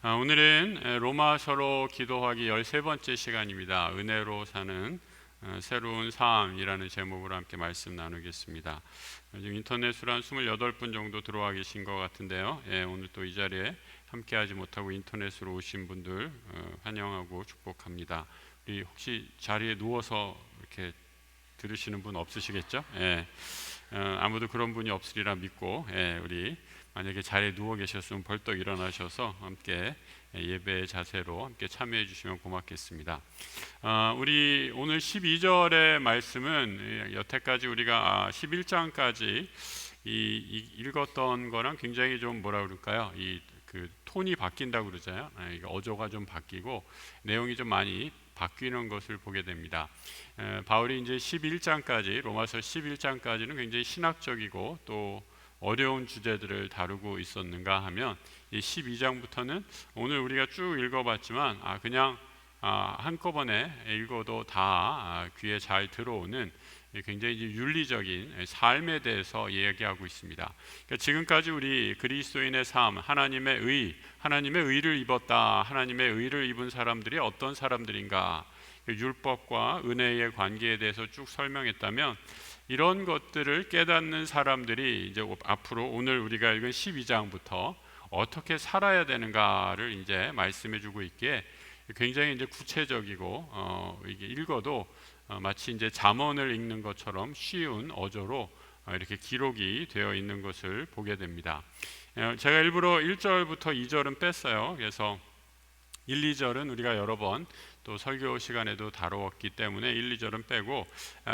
오늘은 로마서로 기도하기 13번째 시간입니다. 은혜로 사는 새로운 삶이라는 제목으로 함께 말씀 나누겠습니다. 지금 인터넷으로 한 28분 정도 들어와 계신 것 같은데요. 오늘 또 이 자리에 함께하지 못하고 인터넷으로 오신 분들 환영하고 축복합니다. 우리 혹시 자리에 누워서 이렇게 들으시는 분 없으시겠죠? 아무도 그런 분이 없으리라 믿고 우리 만약에 자리에 누워 계셨으면 벌떡 일어나셔서 함께 예배의 자세로 함께 참여해 주시면 고맙겠습니다. 우리 오늘 12절의 말씀은 여태까지 우리가 11장까지 읽었던 거랑 굉장히 좀 뭐라 그럴까요? 그 톤이 바뀐다고 그러잖아요. 어조가 좀 바뀌고 내용이 좀 많이 바뀌는 것을 보게 됩니다. 바울이 이제 11장까지 로마서 11장까지는 굉장히 신학적이고 또 어려운 주제들을 다루고 있었는가 하면 이 12장부터는 오늘 우리가 쭉 읽어봤지만 그냥 한꺼번에 읽어도 다 귀에 잘 들어오는 굉장히 윤리적인 삶에 대해서 이야기하고 있습니다. 그러니까 지금까지 우리 그리스도인의 삶, 하나님의 의를 입었다. 하나님의 의를 입은 사람들이 어떤 사람들인가? 율법과 은혜의 관계에 대해서 쭉 설명했다면 이런 것들을 깨닫는 사람들이 이제 앞으로 오늘 우리가 읽은 12장부터 어떻게 살아야 되는가를 이제 말씀해주고 있기에 굉장히 이제 구체적이고 이게 읽어도 마치 이제 잠언을 읽는 것처럼 쉬운 어조로 이렇게 기록이 되어 있는 것을 보게 됩니다. 제가 일부러 1절부터 2절은 뺐어요. 그래서 1, 2절은 우리가 여러 번 또 설교 시간에도 다루었기 때문에 1, 2절은 빼고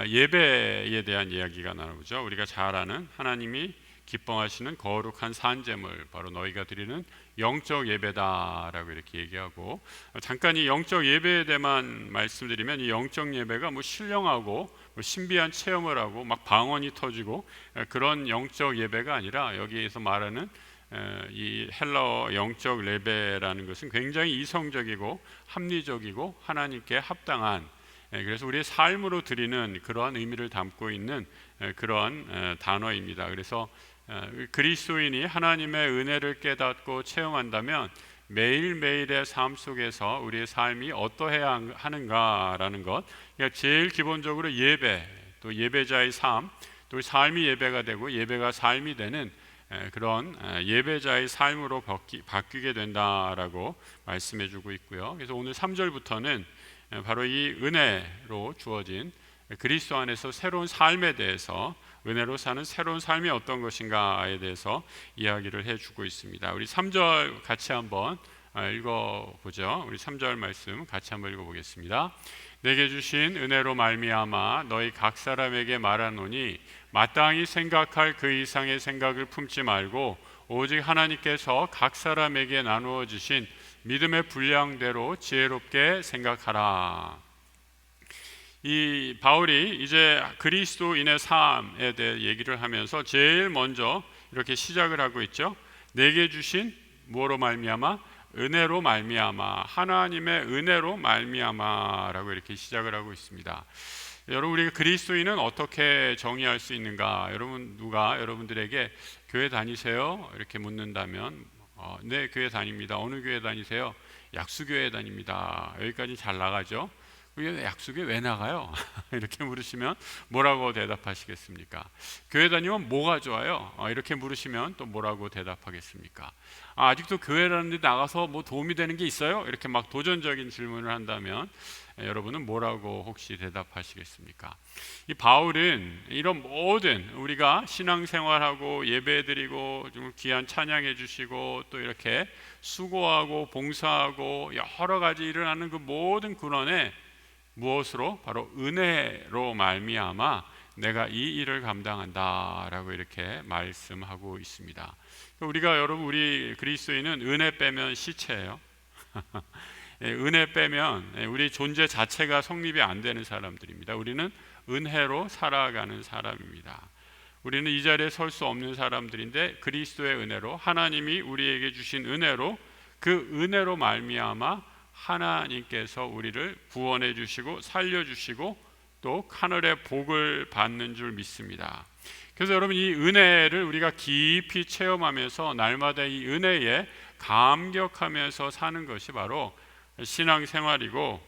예배에 대한 이야기가 나오죠. 우리가 잘 아는 하나님이 기뻐하시는 거룩한 산제물, 바로 너희가 드리는 영적 예배다라고 이렇게 얘기하고, 잠깐 이 영적 예배에 대해만 말씀드리면 이 영적 예배가 신령하고 신비한 체험을 하고 막 방언이 터지고 그런 영적 예배가 아니라 여기에서 말하는 이 헬라어 영적 예배라는 것은 굉장히 이성적이고 합리적이고 하나님께 합당한, 그래서 우리의 삶으로 드리는 그러한 의미를 담고 있는 그러한 단어입니다. 그래서 그리스도인이 하나님의 은혜를 깨닫고 체험한다면 매일매일의 삶 속에서 우리의 삶이 어떠해야 하는가라는 것, 그러니까 제일 기본적으로 예배, 또 예배자의 삶, 또 삶이 예배가 되고 예배가 삶이 되는 그런 예배자의 삶으로 바뀌게 된다라고 말씀해주고 있고요. 그래서 오늘 3절부터는 바로 이 은혜로 주어진 그리스도 안에서 새로운 삶에 대해서, 은혜로 사는 새로운 삶이 어떤 것인가에 대해서 이야기를 해주고 있습니다. 우리 3절 같이 한번 읽어보죠. 우리 3절 말씀 같이 한번 읽어보겠습니다. 내게 주신 은혜로 말미암아 너희 각 사람에게 말하노니 마땅히 생각할 그 이상의 생각을 품지 말고 오직 하나님께서 각 사람에게 나누어 주신 믿음의 분량대로 지혜롭게 생각하라. 이 바울이 이제 그리스도인의 삶에 대해 얘기를 하면서 제일 먼저 이렇게 시작을 하고 있죠. 내게 주신 뭐로 말미암아? 은혜로 말미암아, 하나님의 은혜로 말미암아라고 이렇게 시작을 하고 있습니다. 여러분, 우리가 그리스도인은 어떻게 정의할 수 있는가? 여러분, 누가 여러분들에게 교회 다니세요? 이렇게 묻는다면 네, 교회 다닙니다. 어느 교회 다니세요? 약수교회 다닙니다. 여기까지 잘 나가죠? 약수교회 왜 나가요? 이렇게 물으시면 뭐라고 대답하시겠습니까? 교회 다니면 뭐가 좋아요? 이렇게 물으시면 또 뭐라고 대답하겠습니까? 아직도 교회라는 데 나가서 뭐 도움이 되는 게 있어요? 이렇게 막 도전적인 질문을 한다면 여러분은 뭐라고 혹시 대답하시겠습니까? 이 바울은 이런 모든 우리가 신앙생활하고 예배드리고 좀 귀한 찬양해 주시고 또 이렇게 수고하고 봉사하고 여러 가지 일을 하는 그 모든 근원에 무엇으로? 바로 은혜로 말미암아 내가 이 일을 감당한다라고 이렇게 말씀하고 있습니다. 우리가 여러분, 우리 그리스도인은 은혜 빼면 시체예요. 은혜 빼면 우리 존재 자체가 성립이 안 되는 사람들입니다. 우리는 은혜로 살아가는 사람입니다. 우리는 이 자리에 설 수 없는 사람들인데 그리스도의 은혜로, 하나님이 우리에게 주신 은혜로, 그 은혜로 말미암아 하나님께서 우리를 구원해 주시고 살려 주시고 또 하늘의 복을 받는 줄 믿습니다. 그래서 여러분, 이 은혜를 우리가 깊이 체험하면서 날마다 이 은혜의 감격하면서 사는 것이 바로 신앙생활이고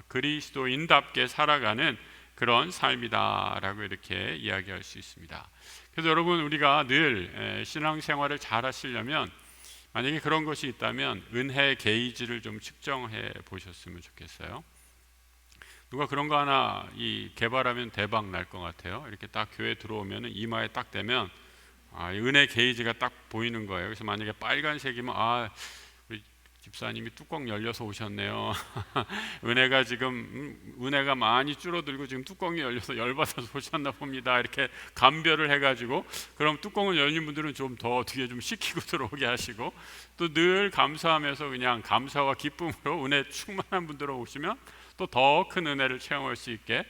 그리스도인답게 살아가는 그런 삶이다라고 이렇게 이야기할 수 있습니다. 그래서 여러분, 우리가 늘 신앙생활을 잘 하시려면 만약에 그런 것이 있다면 은혜 게이지를 좀 측정해 보셨으면 좋겠어요. 누가 그런 거 하나 개발하면 대박 날 것 같아요. 이렇게 딱 교회 들어오면 이마에 딱 대면 은혜 게이지가 딱 보이는 거예요. 그래서 만약에 빨간색이면 우리 집사님이 뚜껑 열려서 오셨네요. 은혜가 지금 은혜가 많이 줄어들고 지금 뚜껑이 열려서 열받아서 오셨나 봅니다. 이렇게 감별을 해가지고, 그럼 뚜껑을 열린 분들은 좀 더 뒤에 좀 식히고 들어오게 하시고, 또 늘 감사하면서 그냥 감사와 기쁨으로 은혜 충만한 분들 오시면 또 더 큰 은혜를 체험할 수 있게,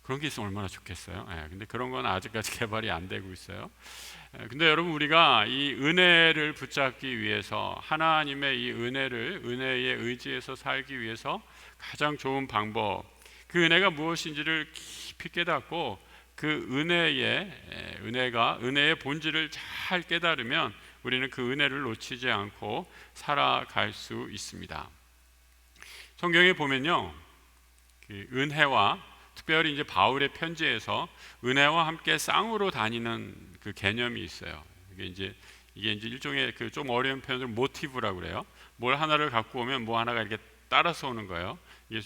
그런 게 있으면 얼마나 좋겠어요. 근데 그런 건 아직까지 개발이 안 되고 있어요. 근데 여러분, 우리가 이 은혜를 붙잡기 위해서, 하나님의 이 은혜에 의지해서 살기 위해서 가장 좋은 방법, 그 은혜가 무엇인지를 깊이 깨닫고 그 은혜의 본질을 잘 깨달으면 우리는 그 은혜를 놓치지 않고 살아갈 수 있습니다. 성경에 보면요, 그 은혜와, 특별히 이제 바울의 편지에서 은혜와 함께 쌍으로 다니는 그 개념이 있어요. 이게 이제 일종의 그 좀 어려운 표현을 모티브라고 그래요. 뭘 하나를 갖고 오면 뭐 하나가 이렇게 따라서 오는 거예요. 이게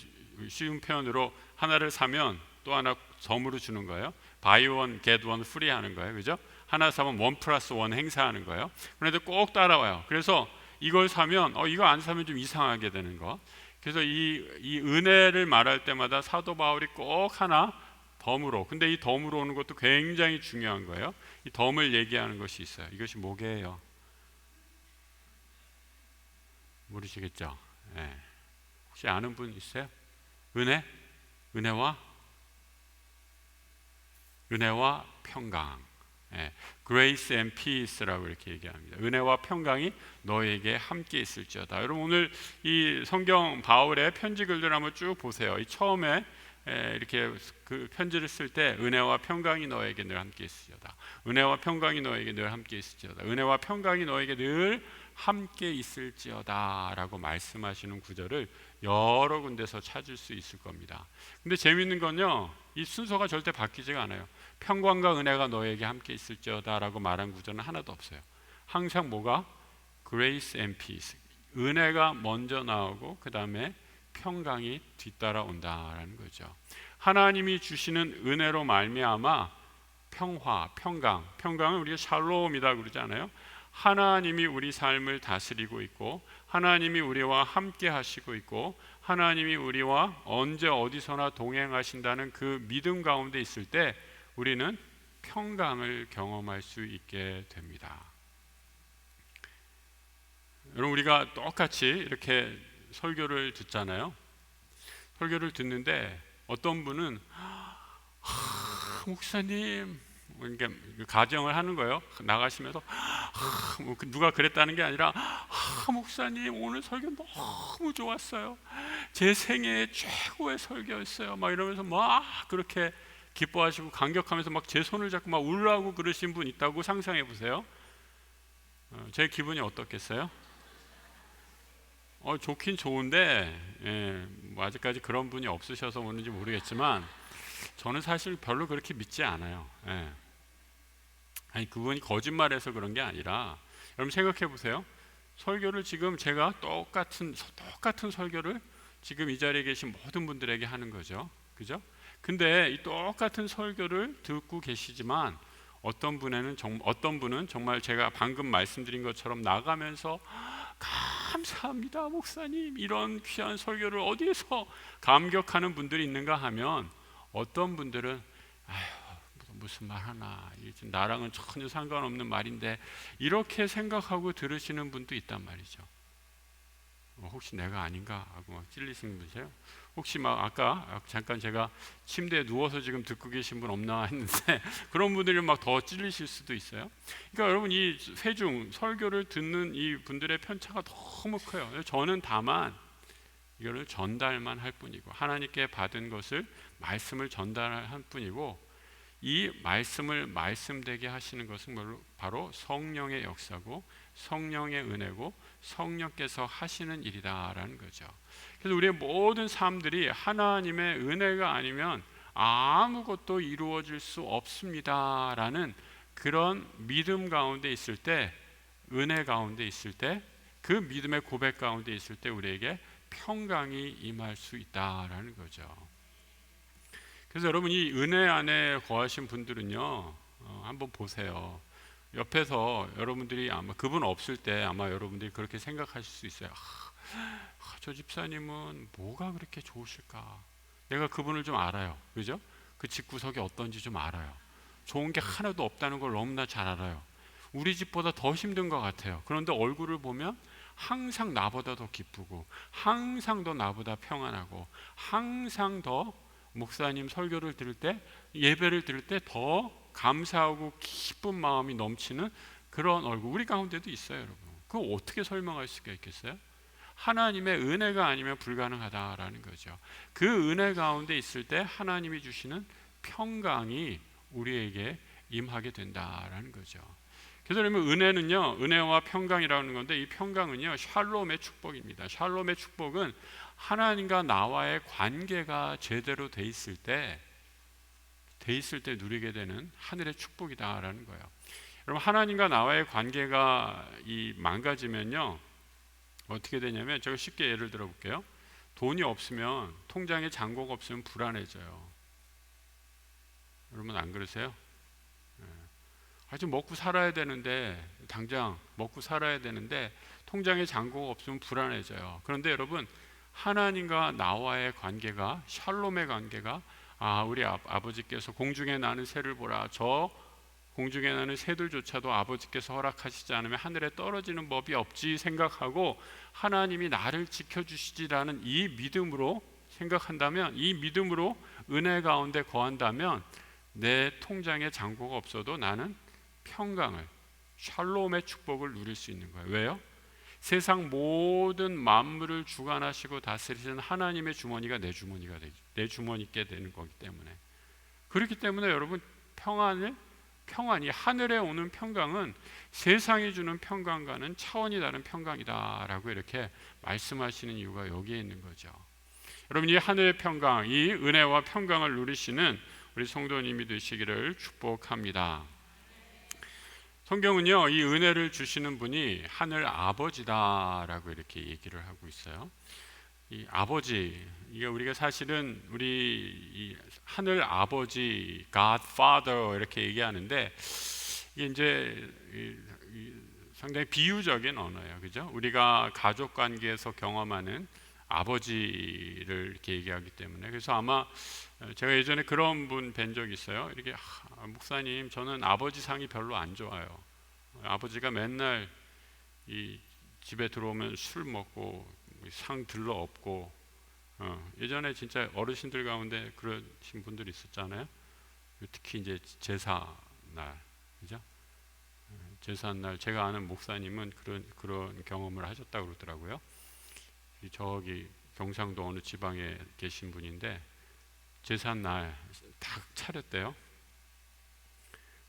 쉬운 표현으로 하나를 사면 또 하나 덤으로 주는 거예요. buy one get one free 하는 거예요. 그죠? 하나 사면 1+1 행사하는 거예요. 그런데 꼭 따라와요. 그래서 이걸 사면 이거 안 사면 좀 이상하게 되는 거. 그래서 이 은혜를 말할 때마다 사도 바울이 꼭 하나 덤으로, 근데 이 덤으로 오는 것도 굉장히 중요한 거예요. 이 덤을 얘기하는 것이 있어요. 이것이 뭐게요? 모르시겠죠? 혹시 아는 분 있어요? 은혜와 평강, Grace and Peace라고 이렇게 얘기합니다. 은혜와 평강이 너에게 함께 있을지어다. 여러분, 오늘 이 성경 바울의 편지 글들 한번 쭉 보세요. 이 처음에 이렇게 그 편지를 쓸 때 은혜와 평강이 너에게 늘 함께 있을지어다. 은혜와 평강이 너에게 늘 함께 있을지어다. 은혜와 평강이 너에게 늘 함께 있을지어다라고 말씀하시는 구절을 여러 군데서 찾을 수 있을 겁니다. 근데 재미있는 건요, 이 순서가 절대 바뀌지가 않아요. 평강과 은혜가 너에게 함께 있을지어다라고 말한 구절은 하나도 없어요. 항상 뭐가? Grace and Peace, 은혜가 먼저 나오고 그 다음에 평강이 뒤따라 온다라는 거죠. 하나님이 주시는 은혜로 말미암아 평강은 우리가 샬롬이다 그러지 않아요? 하나님이 우리 삶을 다스리고 있고, 하나님이 우리와 함께 하시고 있고, 하나님이 우리와 언제 어디서나 동행하신다는 그 믿음 가운데 있을 때 우리는 평강을 경험할 수 있게 됩니다. 여러분, 우리가 똑같이 이렇게 설교를 듣잖아요. 설교를 듣는데 어떤 분은 목사님, 그러니까 가정을 하는 거예요. 나가시면서 누가 그랬다는 게 아니라 목사님 오늘 설교 너무 좋았어요. 제 생애 최고의 설교였어요. 막 이러면서 막 그렇게 기뻐하시고 감격하면서 막 제 손을 잡고 막 울라고 그러신 분 있다고 상상해 보세요. 제 기분이 어떻겠어요? 좋긴 좋은데 뭐 아직까지 그런 분이 없으셔서 그런지 모르겠지만 저는 사실 별로 그렇게 믿지 않아요. 아니, 그분이 거짓말해서 그런 게 아니라, 여러분 생각해 보세요. 설교를 지금 제가 똑같은 설교를 지금 이 자리에 계신 모든 분들에게 하는 거죠. 그죠? 근데 이 똑같은 설교를 듣고 계시지만 어떤 분은 정말 제가 방금 말씀드린 것처럼 나가면서 감사합니다 목사님, 이런 귀한 설교를 어디에서 감격하는 분들이 있는가 하면, 어떤 분들은 무슨 말 하나, 지금 나랑은 전혀 상관없는 말인데, 이렇게 생각하고 들으시는 분도 있단 말이죠. 혹시 내가 아닌가 하고 막 찔리시는 분이세요? 혹시 막 아까 잠깐 제가 침대에 누워서 지금 듣고 계신 분 없나 했는데 그런 분들이 막 더 찔리실 수도 있어요. 그러니까 여러분, 이 회중 설교를 듣는 이 분들의 편차가 너무 커요. 저는 다만 이거를 전달만 할 뿐이고, 하나님께 받은 것을 말씀을 전달할 뿐이고, 이 말씀을 말씀되게 하시는 것은 바로 성령의 역사고 성령의 은혜고 성령께서 하시는 일이다라는 거죠. 그래서 우리의 모든 삶들이 하나님의 은혜가 아니면 아무것도 이루어질 수 없습니다라는 그런 믿음 가운데 있을 때, 은혜 가운데 있을 때, 그 믿음의 고백 가운데 있을 때 우리에게 평강이 임할 수 있다라는 거죠. 그래서 여러분, 이 은혜 안에 거하신 분들은요, 한번 보세요. 옆에서 여러분들이 아마 그분 없을 때 아마 여러분들이 그렇게 생각하실 수 있어요. 저 집사님은 뭐가 그렇게 좋으실까? 내가 그분을 좀 알아요. 그죠? 그 집구석이 어떤지 좀 알아요. 좋은 게 하나도 없다는 걸 너무나 잘 알아요. 우리 집보다 더 힘든 것 같아요. 그런데 얼굴을 보면 항상 나보다 더 기쁘고 항상 더 나보다 평안하고 항상 더 목사님 설교를 들을 때, 예배를 들을 때 더 감사하고 기쁜 마음이 넘치는 그런 얼굴 우리 가운데도 있어요. 여러분, 그거 어떻게 설명할 수가 있겠어요? 하나님의 은혜가 아니면 불가능하다라는 거죠. 그 은혜 가운데 있을 때 하나님이 주시는 평강이 우리에게 임하게 된다라는 거죠. 그래서 그러면 은혜는요, 은혜와 평강이라는 건데, 이 평강은요 샬롬의 축복입니다. 샬롬의 축복은 하나님과 나와의 관계가 제대로 돼 있을 때 누리게 되는 하늘의 축복이다라는 거예요. 여러분, 하나님과 나와의 관계가 망가지면요 어떻게 되냐면, 제가 쉽게 예를 들어 볼게요. 돈이 없으면, 통장에 잔고가 없으면 불안해져요. 여러분 안 그러세요? 아주 먹고 살아야 되는데, 당장 먹고 살아야 되는데 통장에 잔고가 없으면 불안해져요. 그런데 여러분, 하나님과 나와의 관계가, 샬롬의 관계가, 우리 아버지께서 공중에 나는 새를 보라, 저 공중에 나는 새들조차도 아버지께서 허락하시지 않으면 하늘에 떨어지는 법이 없지 생각하고 하나님이 나를 지켜주시지라는 이 믿음으로 생각한다면, 이 믿음으로 은혜 가운데 거한다면 내 통장에 잔고가 없어도 나는 평강을, 샬롬의 축복을 누릴 수 있는 거예요. 왜요? 세상 모든 만물을 주관하시고 다스리시는 하나님의 주머니가 내 주머니께 되는 거기 때문에. 그렇기 때문에 여러분, 평안이, 하늘에 오는 평강은 세상이 주는 평강과는 차원이 다른 평강이다라고 이렇게 말씀하시는 이유가 여기에 있는 거죠. 여러분, 이 하늘의 평강, 이 은혜와 평강을 누리시는 우리 성도님이 되시기를 축복합니다. 성경은요, 이 은혜를 주시는 분이 하늘 아버지다라고 이렇게 얘기를 하고 있어요. 이 아버지, 이게 우리가 사실은 이 하늘 아버지, God Father 이렇게 얘기하는데, 이게 이제 상당히 비유적인 언어예요, 그죠? 우리가 가족 관계에서 경험하는 아버지를 이렇게 얘기하기 때문에. 그래서 아마 제가 예전에 그런 분 뵌 적이 있어요. 이렇게, 목사님, 저는 아버지 상이 별로 안 좋아요. 아버지가 맨날 이 집에 들어오면 술 먹고 상 들러 엎고, 예전에 진짜 어르신들 가운데 그러신 분들이 있었잖아요. 특히 이제 제사 날, 그죠? 제사 날 제가 아는 목사님은 그런 경험을 하셨다고 그러더라고요. 저기 경상도 어느 지방에 계신 분인데 제사 날 다 차렸대요.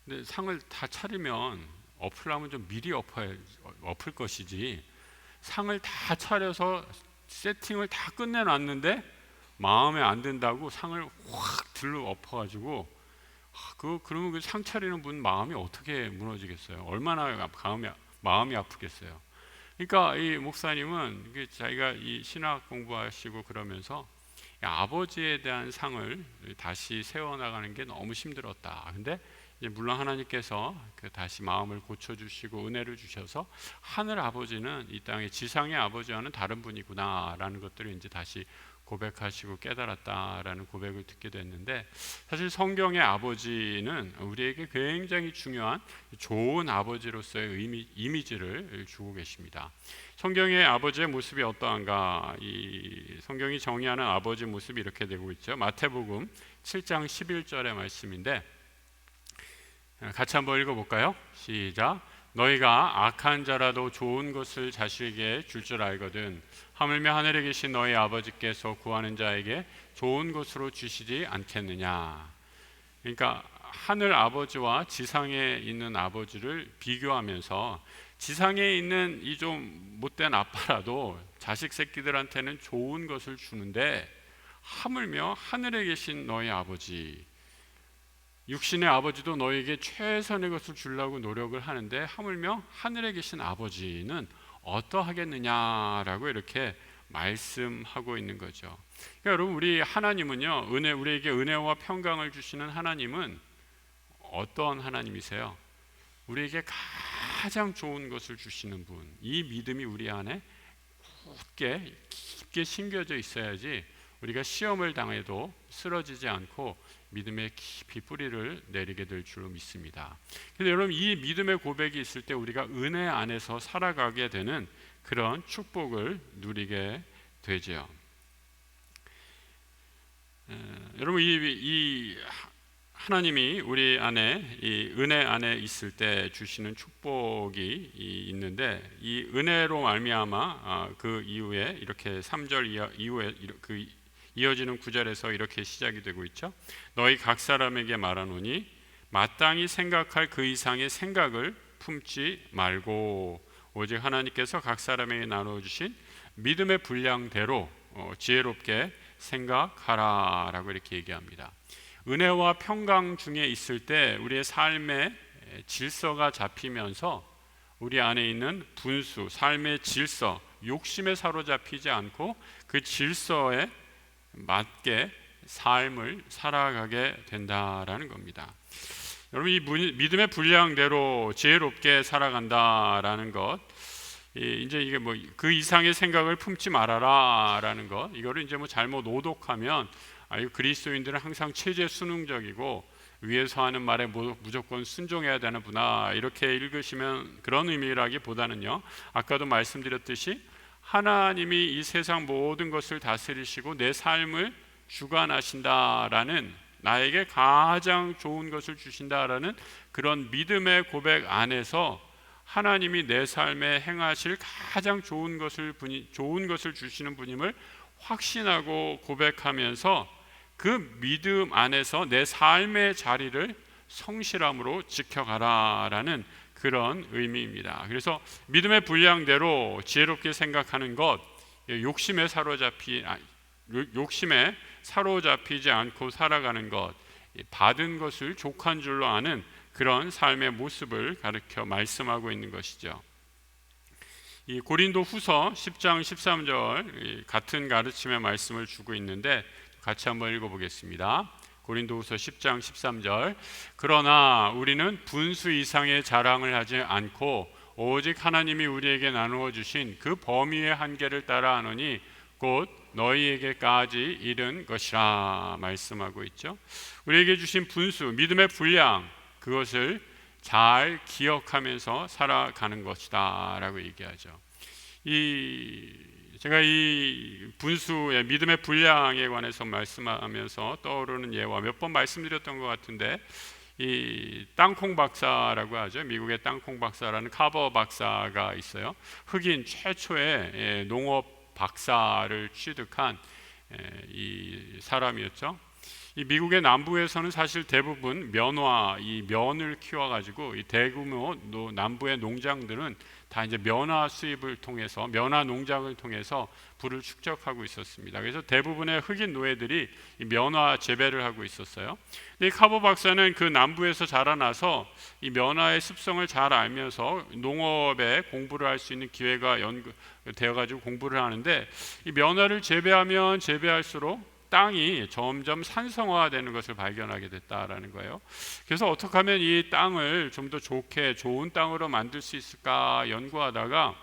근데 상을 다 차리면 엎으려면 좀 미리 엎을 것이지, 상을 다 차려서 세팅을 다 끝내놨는데 마음에 안 든다고 상을 확 들러 엎어가지고, 그러면 그 상 차리는 분 마음이 어떻게 무너지겠어요? 얼마나 마음이 아프겠어요? 그러니까 이 목사님은 자기가 이 신학 공부하시고 그러면서 아버지에 대한 상을 다시 세워나가는 게 너무 힘들었다. 근데 이제 물론 하나님께서 다시 마음을 고쳐주시고 은혜를 주셔서 하늘 아버지는 이 땅의 지상의 아버지와는 다른 분이구나라는 것들을 이제 다시 고백하시고 깨달았다라는 고백을 듣게 됐는데, 사실 성경의 아버지는 우리에게 굉장히 중요한 좋은 아버지로서의 이미지를 주고 계십니다. 성경의 아버지의 모습이 어떠한가? 이 성경이 정의하는 아버지 모습이 이렇게 되고 있죠. 마태복음 7장 11절의 말씀인데, 같이 한번 읽어볼까요? 시작. 너희가 악한 자라도 좋은 것을 자식에게 줄 줄 알거든 하물며 하늘에 계신 너희 아버지께서 구하는 자에게 좋은 것으로 주시지 않겠느냐. 그러니까 하늘 아버지와 지상에 있는 아버지를 비교하면서 지상에 있는 이 좀 못된 아빠라도 자식 새끼들한테는 좋은 것을 주는데 하물며 하늘에 계신 너희 아버지, 육신의 아버지도 너에게 최선의 것을 주려고 노력을 하는데 하물며 하늘에 계신 아버지는 어떠하겠느냐라고 이렇게 말씀하고 있는 거죠. 그러니까 여러분, 우리 하나님은요, 우리에게 은혜와 평강을 주시는 하나님은 어떤 하나님이세요? 우리에게 가장 좋은 것을 주시는 분. 이 믿음이 우리 안에 깊게 심겨져 있어야지 우리가 시험을 당해도 쓰러지지 않고 믿음의 깊이 뿌리를 내리게 될 줄로 믿습니다. 그래서 여러분, 이 믿음의 고백이 있을 때 우리가 은혜 안에서 살아가게 되는 그런 축복을 누리게 되죠. 여러분, 이 하나님이 우리 안에 이 은혜 안에 있을 때 주시는 축복이 있는데, 이 은혜로 말미암아 그 이후에 이렇게 3절 이후에 그 이어지는 9절에서 이렇게 시작이 되고 있죠. 너희 각 사람에게 말하노니 마땅히 생각할 그 이상의 생각을 품지 말고 오직 하나님께서 각 사람에게 나눠주신 믿음의 분량대로 지혜롭게 생각하라라고 이렇게 얘기합니다. 은혜와 평강 중에 있을 때 우리의 삶의 질서가 잡히면서 우리 안에 있는 분수, 삶의 질서, 욕심에 사로잡히지 않고 그 질서에 맞게 삶을 살아가게 된다라는 겁니다. 여러분, 이 믿음의 분량대로 지혜롭게 살아간다라는 것, 이제 이게 뭐 그 이상의 생각을 품지 말아라라는 것, 이거를 이제 뭐 잘못 오독하면 그리스도인들은 항상 체제 순응적이고 위에서 하는 말에 무조건 순종해야 되는구나 이렇게 읽으시면 그런 의미라기보다는요, 아까도 말씀드렸듯이 하나님이 이 세상 모든 것을 다스리시고 내 삶을 주관하신다라는, 나에게 가장 좋은 것을 주신다라는 그런 믿음의 고백 안에서 하나님이 내 삶에 행하실 가장 좋은 것을 주시는 분임을 확신하고 고백하면서 그 믿음 안에서 내 삶의 자리를 성실함으로 지켜가라라는 그런 의미입니다. 그래서 믿음의 분량대로 지혜롭게 생각하는 것, 욕심에 사로잡히지 않고 살아가는 것, 받은 것을 족한 줄로 아는 그런 삶의 모습을 가르쳐 말씀하고 있는 것이죠. 이 고린도 후서 10장 13절 같은 가르침의 말씀을 주고 있는데 같이 한번 읽어보겠습니다. 고린도후서 10장 13절 그러나 우리는 분수 이상의 자랑을 하지 않고 오직 하나님이 우리에게 나누어 주신 그 범위의 한계를 따라 하노니 곧 너희에게까지 이른 것이라 말씀하고 있죠. 우리에게 주신 분수, 믿음의 분량, 그것을 잘 기억하면서 살아가는 것이다 라고 얘기하죠. 제가 이 분수의 믿음의 분량에 관해서 말씀하면서 떠오르는 예와 몇 번 말씀드렸던 것 같은데, 이 땅콩 박사라고 하죠. 미국의 땅콩 박사라는 카버 박사가 있어요. 흑인 최초의 농업 박사를 취득한 이 사람이었죠. 이 미국의 남부에서는 사실 대부분 이 면을 키워가지고 이 대규모 남부의 농장들은 다 이제 면화 수입을 통해서, 면화 농장을 통해서 부를 축적하고 있었습니다. 그래서 대부분의 흑인 노예들이 이 면화 재배를 하고 있었어요. 이 카보 박사는 그 남부에서 자라나서 이 면화의 습성을 잘 알면서 농업에 공부를 할 수 있는 기회가 되어가지고 공부를 하는데, 이 면화를 재배하면 재배할수록 땅이 점점 산성화되는 것을 발견하게 됐다라는 거예요. 그래서 어떻게 하면 이 땅을 좀 더 좋은 땅으로 만들 수 있을까 연구하다가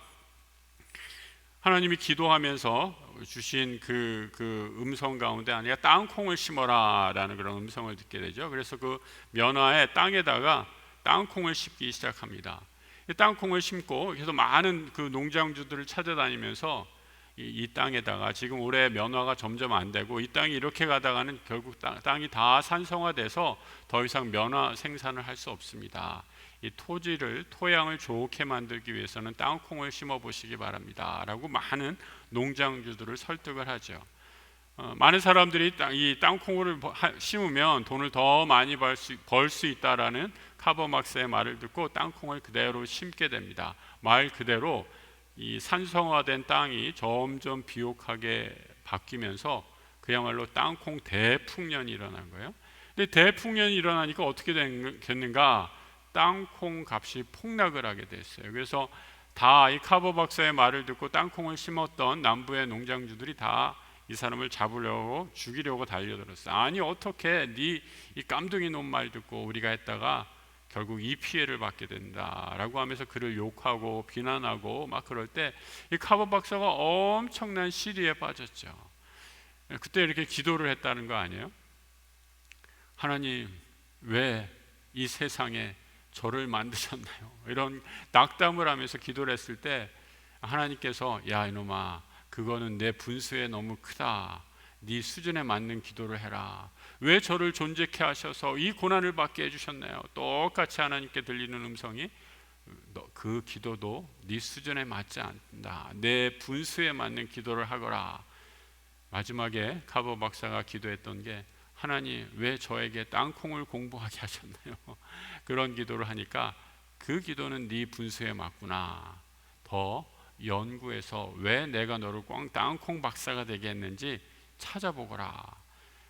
하나님이 기도하면서 주신 그 음성 가운데 하나가 땅콩을 심어라라는 그런 음성을 듣게 되죠. 그래서 그 면화의 땅에다가 땅콩을 심기 시작합니다. 땅콩을 심고 그래서 많은 그 농장주들을 찾아다니면서 이 땅에다가 지금 올해 면화가 점점 안 되고 이 땅이 이렇게 가다가는 결국 땅이 다 산성화돼서 더 이상 면화 생산을 할 수 없습니다. 이 토양을 좋게 만들기 위해서는 땅콩을 심어 보시기 바랍니다 라고 많은 농장주들을 설득을 하죠. 많은 사람들이 이 땅콩을 심으면 돈을 더 많이 벌 수 있다라는 카버막스의 말을 듣고 땅콩을 그대로 심게 됩니다. 말 그대로 이 산성화된 땅이 점점 비옥하게 바뀌면서 그야말로 땅콩 대풍년이 일어난 거예요. 근데 대풍년이 일어나니까 어떻게 됐는가? 땅콩 값이 폭락을 하게 됐어요. 그래서 다 이 카버 박사의 말을 듣고 땅콩을 심었던 남부의 농장주들이 다 이 사람을 잡으려고 죽이려고 달려들었어요. 아니 어떻게 네 이 깜둥이 놈 말 듣고 우리가 했다가 결국 이 피해를 받게 된다라고 하면서 그를 욕하고 비난하고 막 그럴 때 이 카버 박사가 엄청난 시리에 빠졌죠. 그때 이렇게 기도를 했다는 거 아니에요? 하나님, 왜 이 세상에 저를 만드셨나요? 이런 낙담을 하면서 기도를 했을 때 하나님께서 야 이놈아, 그거는 내 분수에 너무 크다. 네 수준에 맞는 기도를 해라. 왜 저를 존재케 하셔서 이 고난을 받게 해주셨나요? 똑같이 하나님께 들리는 음성이 그 기도도 네 수준에 맞지 않는다. 내 분수에 맞는 기도를 하거라. 마지막에 카버 박사가 기도했던 게 하나님, 왜 저에게 땅콩을 공부하게 하셨나요? 그런 기도를 하니까 그 기도는 네 분수에 맞구나. 더 연구해서 왜 내가 너를 꽝 땅콩 박사가 되게 했는지 찾아보거라.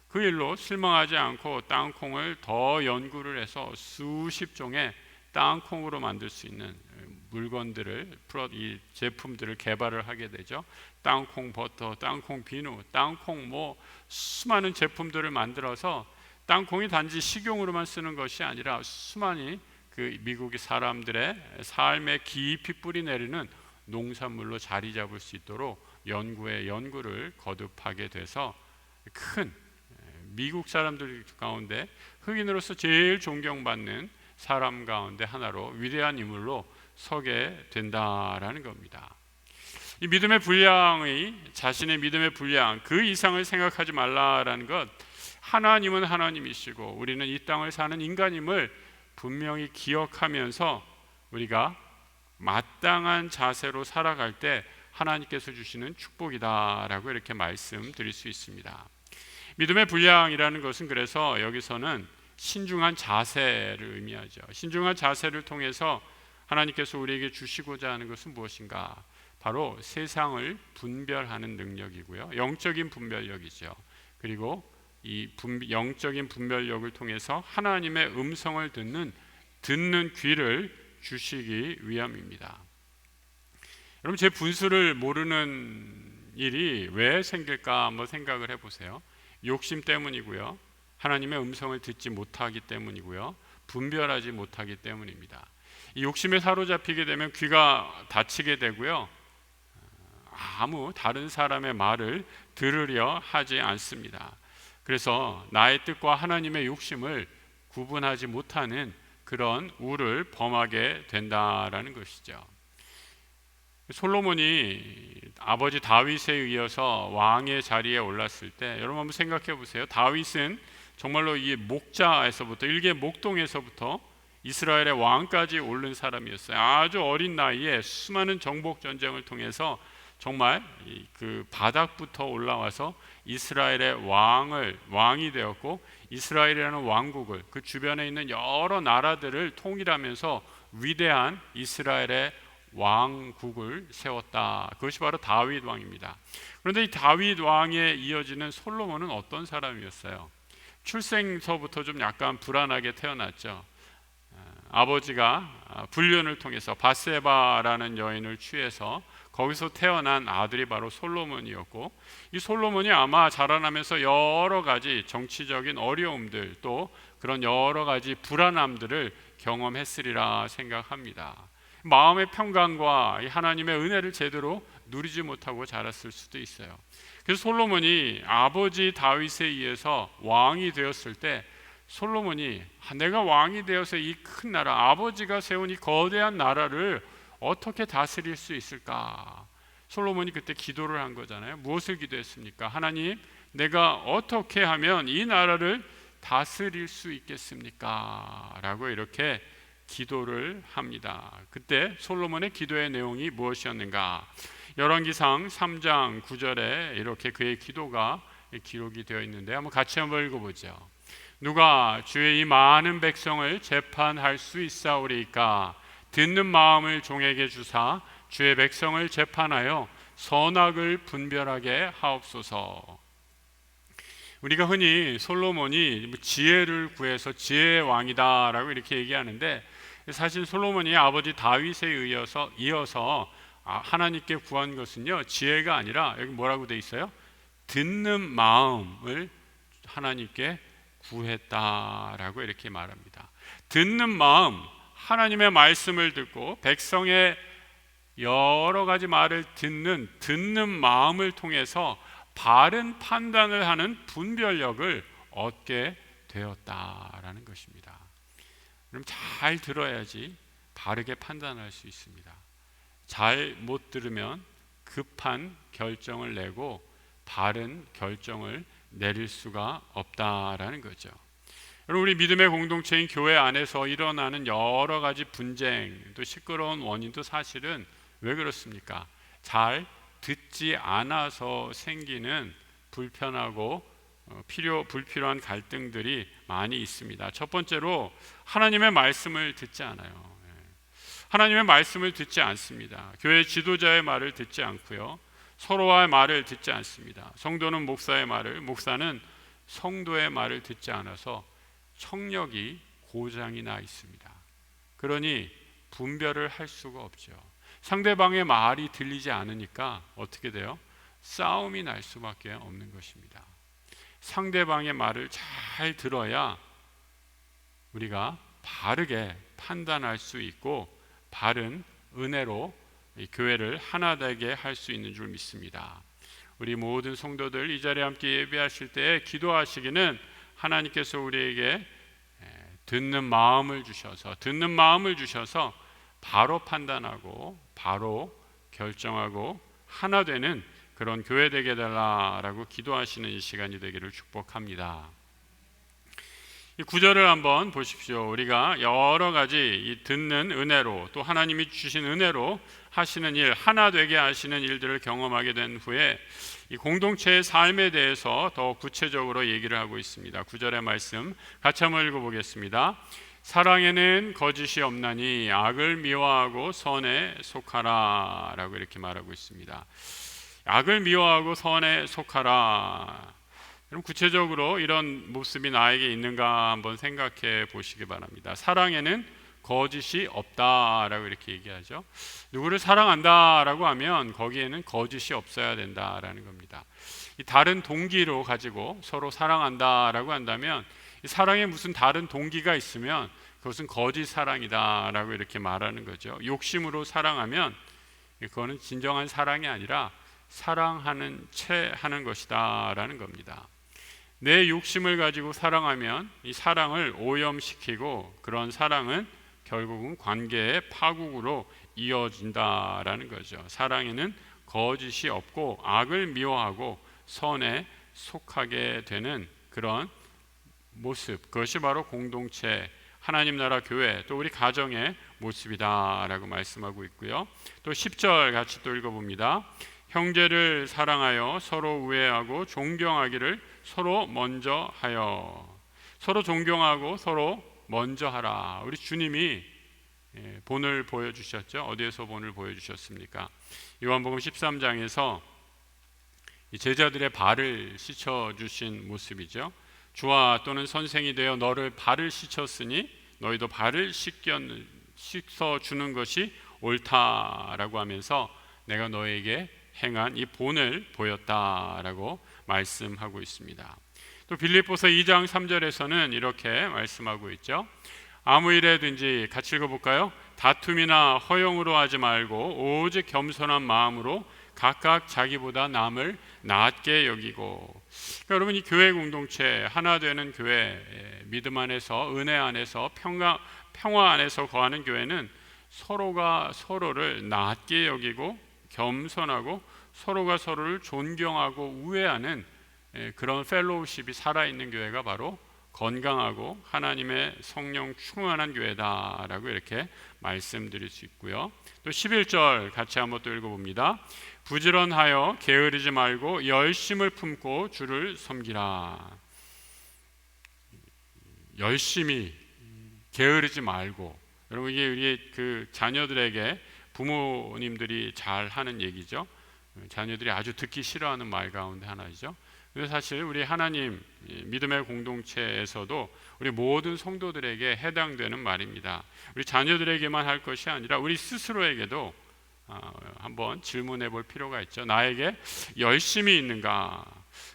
그 일로 실망하지 않고 땅콩을 더 연구를 해서 수십 종의 땅콩으로 만들 수 있는 물건들을 이 제품들을 개발을 하게 되죠. 땅콩 버터, 땅콩 비누, 땅콩 수많은 제품들을 만들어서 땅콩이 단지 식용으로만 쓰는 것이 아니라 수많이 그 미국의 사람들의 삶에 깊이 뿌리 내리는 농산물로 자리 잡을 수 있도록 연구를 거듭하게 돼서 큰 미국 사람들 가운데 흑인으로서 제일 존경받는 사람 가운데 하나로 위대한 인물로 서게 된다라는 겁니다. 이 믿음의 분량이 자신의 믿음의 분량 그 이상을 생각하지 말라라는 것, 하나님은 하나님이시고 우리는 이 땅을 사는 인간임을 분명히 기억하면서 우리가 마땅한 자세로 살아갈 때 하나님께서 주시는 축복이다라고 이렇게 말씀드릴 수 있습니다. 믿음의 분량이라는 것은 그래서 여기서는 신중한 자세를 의미하죠. 신중한 자세를 통해서 하나님께서 우리에게 주시고자 하는 것은 무엇인가? 바로 세상을 분별하는 능력이고요, 영적인 분별력이죠. 그리고 이 영적인 분별력을 통해서 하나님의 음성을 듣는 귀를 주시기 위함입니다. 여러분, 제 분수를 모르는 일이 왜 생길까 한번 생각을 해보세요. 욕심 때문이고요, 하나님의 음성을 듣지 못하기 때문이고요, 분별하지 못하기 때문입니다. 이 욕심에 사로잡히게 되면 귀가 닫히게 되고요, 아무 다른 사람의 말을 들으려 하지 않습니다. 그래서 나의 뜻과 하나님의 욕심을 구분하지 못하는 그런 우를 범하게 된다라는 것이죠. 솔로몬이 아버지 다윗에 이어서 왕의 자리에 올랐을 때 여러분 한번 생각해 보세요. 다윗은 정말로 이 목자에서부터 일개 목동에서부터 이스라엘의 왕까지 오른 사람이었어요. 아주 어린 나이에 수많은 정복 전쟁을 통해서 정말 그 바닥부터 올라와서 이스라엘의 왕이 되었고, 이스라엘이라는 왕국을 그 주변에 있는 여러 나라들을 통일하면서 위대한 이스라엘의 왕국을 세웠다. 그것이 바로 다윗 왕입니다. 그런데 이 다윗 왕에 이어지는 솔로몬은 어떤 사람이었어요? 출생서부터 좀 약간 불안하게 태어났죠. 아버지가 불륜을 통해서 밧세바라는 여인을 취해서 거기서 태어난 아들이 바로 솔로몬이었고, 이 솔로몬이 아마 자라나면서 여러 가지 정치적인 어려움들, 또 그런 여러 가지 불안함들을 경험했으리라 생각합니다. 마음의 평강과 하나님의 은혜를 제대로 누리지 못하고 자랐을 수도 있어요. 그래서 솔로몬이 아버지 다윗에 의해서 왕이 되었을 때 솔로몬이 내가 왕이 되어서 이 큰 나라, 아버지가 세운 이 거대한 나라를 어떻게 다스릴 수 있을까? 솔로몬이 그때 기도를 한 거잖아요. 무엇을 기도했습니까? 하나님, 내가 어떻게 하면 이 나라를 다스릴 수 있겠습니까? 라고 이렇게 기도를 합니다. 그때 솔로몬의 기도의 내용이 무엇이었는가? 열왕기상 3장 9절에 이렇게 그의 기도가 기록이 되어 있는데 한번 같이 한번 읽어보죠. 누가 주의 이 많은 백성을 재판할 수 있사오리이까? 듣는 마음을 종에게 주사 주의 백성을 재판하여 선악을 분별하게 하옵소서. 우리가 흔히 솔로몬이 지혜를 구해서 지혜의 왕이다라고 이렇게 얘기하는데, 사실 솔로몬이 아버지 다윗에 이어서 하나님께 구한 것은요, 지혜가 아니라 여기 뭐라고 돼 있어요? 듣는 마음을 하나님께 구했다라고 이렇게 말합니다. 듣는 마음, 하나님의 말씀을 듣고 백성의 여러 가지 말을 듣는 마음을 통해서 바른 판단을 하는 분별력을 얻게 되었다라는 것입니다. 그럼 잘 들어야지 바르게 판단할 수 있습니다. 잘 못 들으면 급한 결정을 내고 바른 결정을 내릴 수가 없다라는 거죠. 여러분, 우리 믿음의 공동체인 교회 안에서 일어나는 여러 가지 분쟁, 또 시끄러운 원인도 사실은 왜 그렇습니까? 잘 듣지 않아서 생기는 불편하고 불필요한 갈등들이 많이 있습니다. 첫 번째로 하나님의 말씀을 듣지 않아요. 하나님의 말씀을 듣지 않습니다. 교회 지도자의 말을 듣지 않고요, 서로의 말을 듣지 않습니다. 성도는 목사의 말을, 목사는 성도의 말을 듣지 않아서 청력이 고장이 나 있습니다. 그러니 분별을 할 수가 없죠. 상대방의 말이 들리지 않으니까 어떻게 돼요? 싸움이 날 수밖에 없는 것입니다. 상대방의 말을 잘 들어야 우리가 바르게 판단할 수 있고 바른 은혜로 이 교회를 하나 되게 할 수 있는 줄 믿습니다. 우리 모든 성도들 이 자리에 함께 예배하실 때 기도하시기는 하나님께서 우리에게 듣는 마음을 주셔서 바로 판단하고 바로 결정하고 하나 되는 그런 교회 되게 해달라라고 기도하시는 이 시간이 되기를 축복합니다. 이 구절을 한번 보십시오. 우리가 여러 가지 이 듣는 은혜로, 또 하나님이 주신 은혜로 하시는 일, 하나 되게 하시는 일들을 경험하게 된 후에 이 공동체의 삶에 대해서 더 구체적으로 얘기를 하고 있습니다. 9절의 말씀 같이 한번 읽어보겠습니다. 사랑에는 거짓이 없나니 악을 미워하고 선에 속하라 라고 이렇게 말하고 있습니다. 악을 미워하고 선에 속하라. 그럼 구체적으로 이런 모습이 나에게 있는가 한번 생각해 보시기 바랍니다. 사랑에는 거짓이 없다라고 이렇게 얘기하죠. 누구를 사랑한다라고 하면 거기에는 거짓이 없어야 된다라는 겁니다. 이 다른 동기로 가지고 서로 사랑한다라고 한다면 이 사랑에 무슨 다른 동기가 있으면 그것은 거짓 사랑이다라고 이렇게 말하는 거죠. 욕심으로 사랑하면 그거는 진정한 사랑이 아니라 사랑하는 채 하는 것이다라는 겁니다. 내 욕심을 가지고 사랑하면 이 사랑을 오염시키고 그런 사랑은 결국은 관계의 파국으로 이어진다라는 거죠. 사랑에는 거짓이 없고 악을 미워하고 선에 속하게 되는 그런 모습, 그것이 바로 공동체, 하나님 나라 교회, 또 우리 가정의 모습이다라고 말씀하고 있고요. 또 10절 같이 또 읽어봅니다. 형제를 사랑하여 서로 우애하고 존경하기를 서로 먼저 하여. 서로 존경하고 서로 먼저 하라. 우리 주님이 본을 보여주셨죠. 어디에서 본을 보여주셨습니까? 요한복음 13장에서 제자들의 발을 씻어주신 모습이죠. 주와 또는 선생이 되어 너를 발을 씻었으니 너희도 발을 씻어주는 것이 옳다라고 하면서 내가 너에게 행한 이 본을 보였다라고 말씀하고 있습니다. 또 빌립보서 2장 3절에서는 이렇게 말씀하고 있죠. 아무 일에든지 같이 읽어볼까요? 다툼이나 허용으로 하지 말고 오직 겸손한 마음으로 각각 자기보다 남을 낮게 여기고. 그러니까 여러분, 이 교회 공동체, 하나 되는 교회, 믿음 안에서, 은혜 안에서, 평화 안에서 거하는 교회는 서로가 서로를 낮게 여기고 겸손하고 서로가 서로를 존경하고 우애하는 그런 펠로우십이 살아있는 교회가 바로 건강하고 하나님의 성령 충만한 교회다라고 이렇게 말씀드릴 수 있고요. 또 11절 같이 한번 또 읽어봅니다. 부지런하여 게으르지 말고 열심을 품고 주를 섬기라. 열심히 게으르지 말고, 여러분 이게 우리 그 자녀들에게 부모님들이 잘 하는 얘기죠. 자녀들이 아주 듣기 싫어하는 말 가운데 하나이죠. 근데 사실 우리 하나님 믿음의 공동체에서도 우리 모든 성도들에게 해당되는 말입니다. 우리 자녀들에게만 할 것이 아니라 우리 스스로에게도 한번 질문해 볼 필요가 있죠. 나에게 열심이 있는가?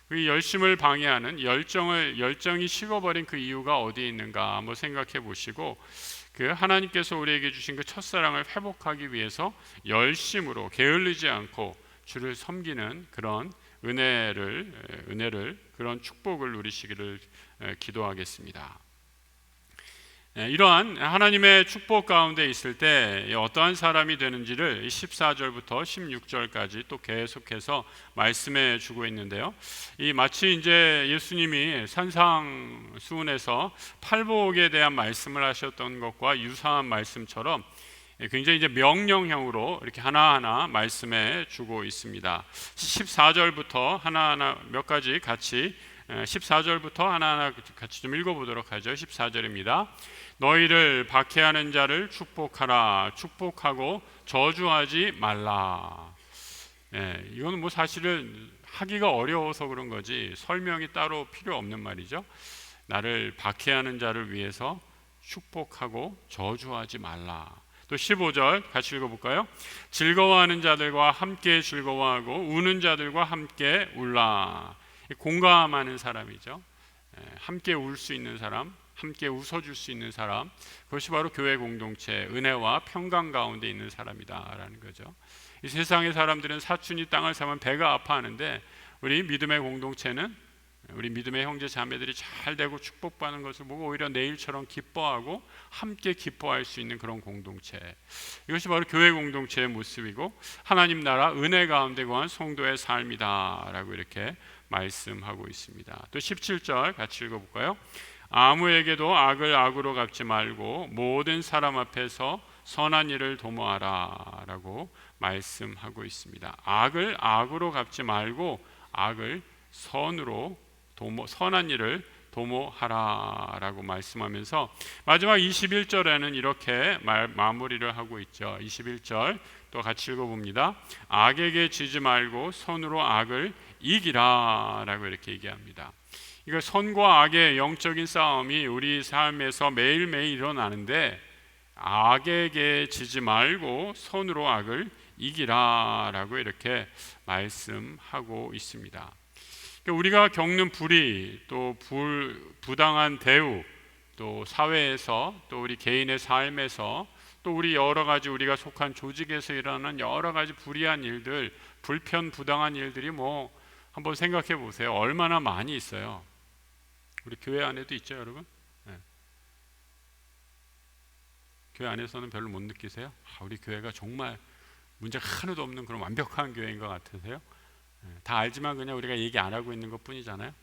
그 열심을 방해하는 열정이 식어버린 그 이유가 어디에 있는가 한번 생각해 보시고, 그 하나님께서 우리에게 주신 그 첫사랑을 회복하기 위해서 열심으로 게을르지 않고 주를 섬기는 그런 은혜를 그런 축복을 누리시기를 기도하겠습니다. 이러한 하나님의 축복 가운데 있을 때 어떠한 사람이 되는지를 14절부터 16절까지 또 계속해서 말씀해 주고 있는데요. 이 마치 이제 예수님이 산상수훈에서 팔복에 대한 말씀을 하셨던 것과 유사한 말씀처럼 굉장히 이제 명령형으로 이렇게 하나하나 말씀해 주고 있습니다. 14절부터 하나하나 몇 가지 같이 14절부터 하나하나 같이 좀 읽어보도록 하죠. 14절입니다. 너희를 박해하는 자를 축복하라. 축복하고 저주하지 말라. 이거는 뭐 사실은 하기가 어려워서 그런 거지 설명이 따로 필요 없는 말이죠. 나를 박해하는 자를 위해서 축복하고 저주하지 말라. 또 15절 같이 읽어볼까요? 즐거워하는 자들과 함께 즐거워하고 우는 자들과 함께 울라. 공감하는 사람이죠. 함께 울 수 있는 사람, 함께 웃어줄 수 있는 사람, 그것이 바로 교회 공동체 은혜와 평강 가운데 있는 사람이다라는 거죠. 이 세상의 사람들은 사춘이 땅을 사면 배가 아파하는데 우리 믿음의 공동체는 우리 믿음의 형제 자매들이 잘 되고 축복받는 것을 보고 오히려 내일처럼 기뻐하고 함께 기뻐할 수 있는 그런 공동체, 이것이 바로 교회 공동체의 모습이고 하나님 나라 은혜 가운데 거한 성도의 삶이다라고 이렇게 말씀하고 있습니다. 또 17절 같이 읽어볼까요? 아무에게도 악을 악으로 갚지 말고 모든 사람 앞에서 선한 일을 도모하라 라고 말씀하고 있습니다. 악을 악으로 갚지 말고 악을 선으로 선한 일을 도모하라 라고 말씀하면서 마지막 21절에는 이렇게 마무리를 하고 있죠. 21절 또 같이 읽어봅니다. 악에게 지지 말고 선으로 악을 이기라 라고 이렇게 얘기합니다. 이거 선과 악의 영적인 싸움이 우리 삶에서 매일매일 일어나는데 악에게 지지 말고 선으로 악을 이기라 라고 이렇게 말씀하고 있습니다. 우리가 겪는 불의, 또 부당한 대우, 또 사회에서, 또 우리 개인의 삶에서, 또 우리 여러 가지 우리가 속한 조직에서 일어나는 여러 가지 불의한 일들, 부당한 일들이 뭐 한번 생각해 보세요. 얼마나 많이 있어요. 우리 교회 안에도 있죠, 여러분? 네. 교회 안에서는 별로 못 느끼세요? 우리 교회가 정말 문제가 하나도 없는 그런 완벽한 교회인 것 같으세요? 다 알지만 그냥 우리가 얘기 안 하고 있는 것 뿐이잖아요.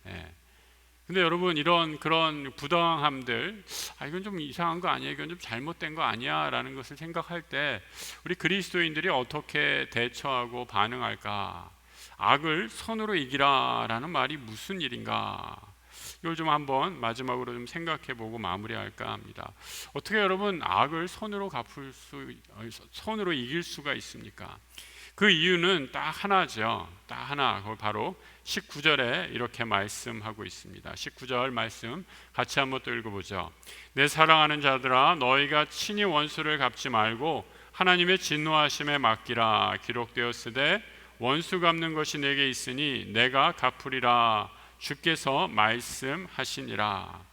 근데 여러분 그런 부당함들, 이건 좀 이상한 거 아니야, 이건 좀 잘못된 거 아니야 라는 것을 생각할 때 우리 그리스도인들이 어떻게 대처하고 반응할까? 악을 선으로 이기라 라는 말이 무슨 일인가? 이걸 좀 한번 마지막으로 좀 생각해보고 마무리할까 합니다. 어떻게 여러분 악을 선으로 이길 수가 있습니까? 그 이유는 딱 하나죠. 딱 하나, 바로 19절에 이렇게 말씀하고 있습니다. 19절 말씀 같이 한번 또 읽어보죠. 내 사랑하는 자들아, 너희가 친히 원수를 갚지 말고 하나님의 진노하심에 맡기라. 기록되었으되 원수 갚는 것이 내게 있으니 내가 갚으리라. 주께서 말씀하시니라.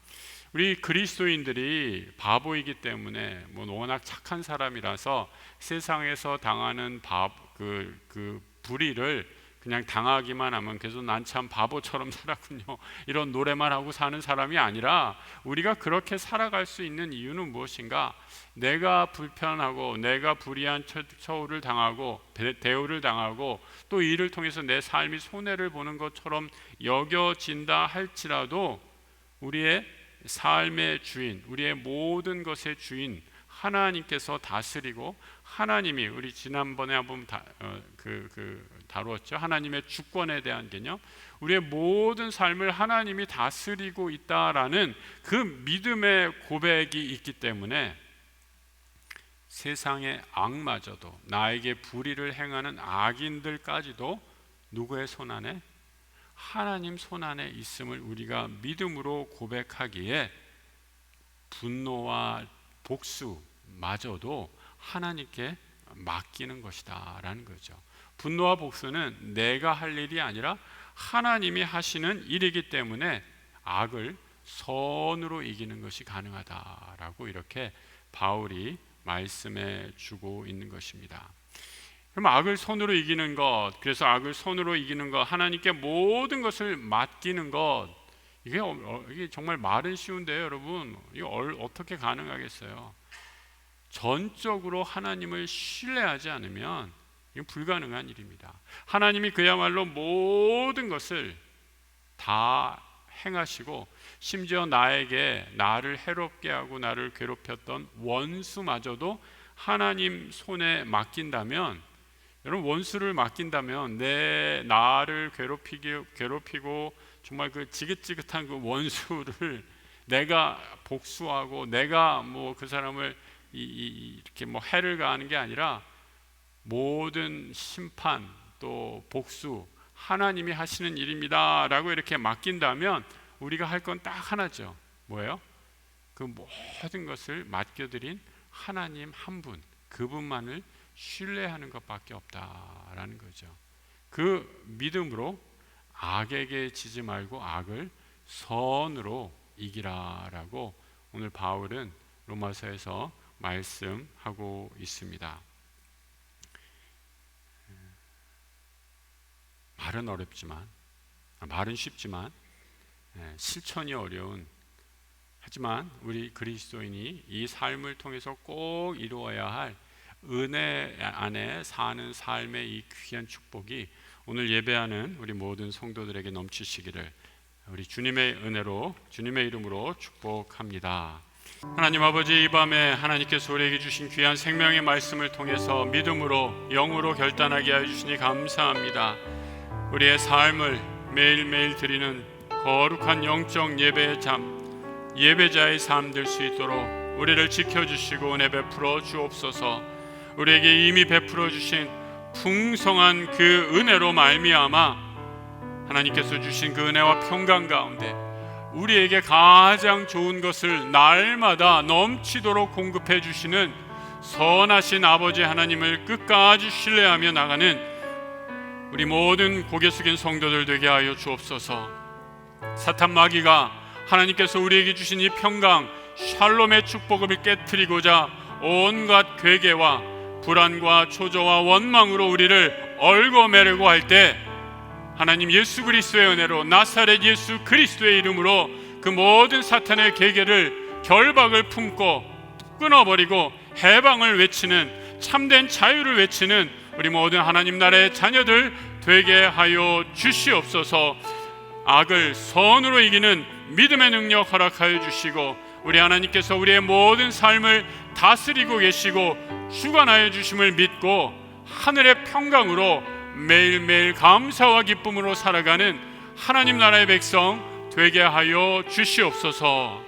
우리 그리스도인들이 바보이기 때문에 워낙 착한 사람이라서 세상에서 당하는 그 불의를 그냥 당하기만 하면 계속 난 참 바보처럼 살았군요, 이런 노래만 하고 사는 사람이 아니라 우리가 그렇게 살아갈 수 있는 이유는 무엇인가? 내가 불편하고 내가 불의한 처우를 당하고 대우를 당하고 또 이를 통해서 내 삶이 손해를 보는 것처럼 여겨진다 할지라도 우리의 삶의 주인, 우리의 모든 것의 주인 하나님께서 다스리고, 하나님이, 우리 지난번에 한번 다루었죠. 하나님의 주권에 대한 개념, 우리의 모든 삶을 하나님이 다스리고 있다라는 그 믿음의 고백이 있기 때문에 세상의 악마저도, 나에게 불의를 행하는 악인들까지도 누구의 손안에? 하나님 손안에 있음을 우리가 믿음으로 고백하기에 분노와 복수마저도 하나님께 맡기는 것이다 라는 거죠. 분노와 복수는 내가 할 일이 아니라 하나님이 하시는 일이기 때문에 악을 선으로 이기는 것이 가능하다라고 이렇게 바울이 말씀해 주고 있는 것입니다. 그럼 악을 손으로 이기는 것, 그래서 악을 손으로 이기는 것, 하나님께 모든 것을 맡기는 것, 이게 정말 말은 쉬운데요, 여러분. 이거 어떻게 가능하겠어요? 전적으로 하나님을 신뢰하지 않으면 이건 불가능한 일입니다. 하나님이 그야말로 모든 것을 다 행하시고, 심지어 나를 해롭게 하고 나를 괴롭혔던 원수마저도 하나님 손에 맡긴다면, 여러분, 원수를 맡긴다면 나를 괴롭히고 정말 그 지긋지긋한 그 원수를 내가 복수하고 내가 그 사람을 이렇게 해를 가하는 게 아니라 모든 심판 또 복수 하나님이 하시는 일입니다 라고 이렇게 맡긴다면 우리가 할 건 딱 하나죠. 뭐예요? 그 모든 것을 맡겨드린 하나님 한 분, 그분만을 신뢰하는 것밖에 없다라는 거죠. 그 믿음으로 악에게 지지 말고 악을 선으로 이기라라고 오늘 바울은 로마서에서 말씀하고 있습니다. 말은 어렵지만, 말은 쉽지만 실천이 어려운, 하지만 우리 그리스도인이 이 삶을 통해서 꼭 이루어야 할 은혜 안에 사는 삶의 이 귀한 축복이 오늘 예배하는 우리 모든 성도들에게 넘치시기를 우리 주님의 은혜로, 주님의 이름으로 축복합니다. 하나님 아버지, 이 밤에 하나님께서 우리에게 주신 귀한 생명의 말씀을 통해서 믿음으로 영으로 결단하게 하여 주시니 감사합니다. 우리의 삶을 매일매일 드리는 거룩한 영적 예배의 예배자의 삶 될 수 있도록 우리를 지켜주시고 은혜 베풀어 주옵소서. 우리에게 이미 베풀어 주신 풍성한 그 은혜로 말미암아 하나님께서 주신 그 은혜와 평강 가운데 우리에게 가장 좋은 것을 날마다 넘치도록 공급해 주시는 선하신 아버지 하나님을 끝까지 신뢰하며 나가는 우리 모든 고개 숙인 성도들 되게 하여 주옵소서. 사탄 마귀가 하나님께서 우리에게 주신 이 평강 샬롬의 축복을 깨트리고자 온갖 괴계와 불안과 초조와 원망으로 우리를 얽어매려고 할 때 하나님 예수 그리스도의 은혜로, 나사렛 예수 그리스도의 이름으로 그 모든 사탄의 계계를, 결박을 품고 끊어버리고 해방을 외치는, 참된 자유를 외치는 우리 모든 하나님 나라의 자녀들 되게 하여 주시옵소서. 악을 선으로 이기는 믿음의 능력 허락하여 주시고, 우리 하나님께서 우리의 모든 삶을 다스리고 계시고 주관하여 주심을 믿고 하늘의 평강으로 매일매일 감사와 기쁨으로 살아가는 하나님 나라의 백성 되게 하여 주시옵소서.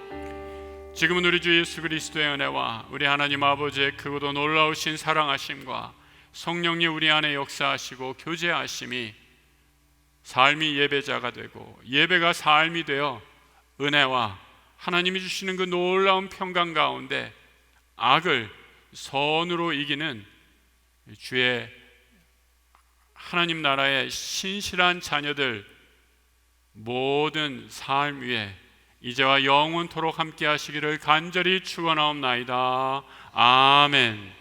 지금은 우리 주 예수 그리스도의 은혜와 우리 하나님 아버지의 크고도 놀라우신 사랑하심과 성령님 우리 안에 역사하시고 교제하심이 삶이 예배자가 되고 예배가 삶이 되어 은혜와 하나님이 주시는 그 놀라운 평강 가운데 악을 선으로 이기는 주의 하나님 나라의 신실한 자녀들 모든 삶 위에 이제와 영원토록 함께 하시기를 간절히 축원하옵나이다. 아멘.